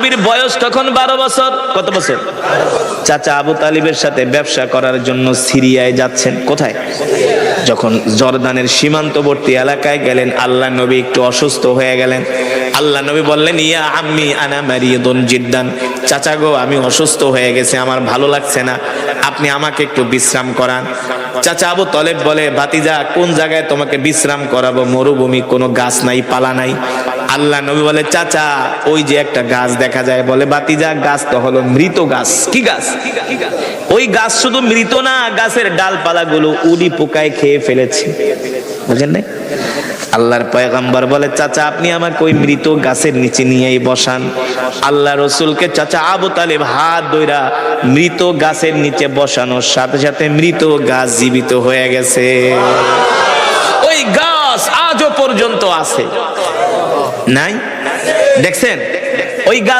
নবীর বয়স তখন 12 বছর। কত বছর? চাচা আবু তালিবের সাথে ব্যবসা করার জন্য সিরিয়ায় যাচ্ছেন। কোথায়? যখন জর্দানের সীমান্তবর্তী এলাকায় গেলেন, আল্লাহ নবী একটু অসুস্থ হয়ে গেলেন। আল্লাহ নবী বললেন, ইয়া আম্মি আনা মারিদুন জিদ্দান, চাচা গো আমি অসুস্থ হয়ে গেছে, আমার ভালো লাগছে না, আপনি আমাকে একটু বিশ্রাম করান। চাচা আবু তালেব বলে, ভাতিজা কোন জায়গায় তোমাকে বিশ্রাম করাবো? মরুভূমি, কোনো গাছ নাই, পালা নাই। আল্লাহ নবী বলে, চাচা ওই যে একটা গাছ দেখা যায়। বলে, ভাতিজা গাছ তো হলো মৃত গাছ। কি গাছ? ওই গাছ শুধু মৃত না, গাছের ডালপালা গুলো উডি পোকায় খেয়ে ফেলেছে। বুঝেন নাই? আল্লাহর পয়গম্বর বলে, চাচা আপনি আমাকে ওই মৃত গাছের নিচে নিয়েই বসান। আল্লাহ রসুলকে চাচা আবু তালেব হাত ধইরা মৃত গাছের নিচে বসানোর সাথে সাথে মৃত গাছ জীবিত হয়ে গেছে। ওই গাছ আজও পর্যন্ত আছে। নাই? দেখছেন ওই গাছ?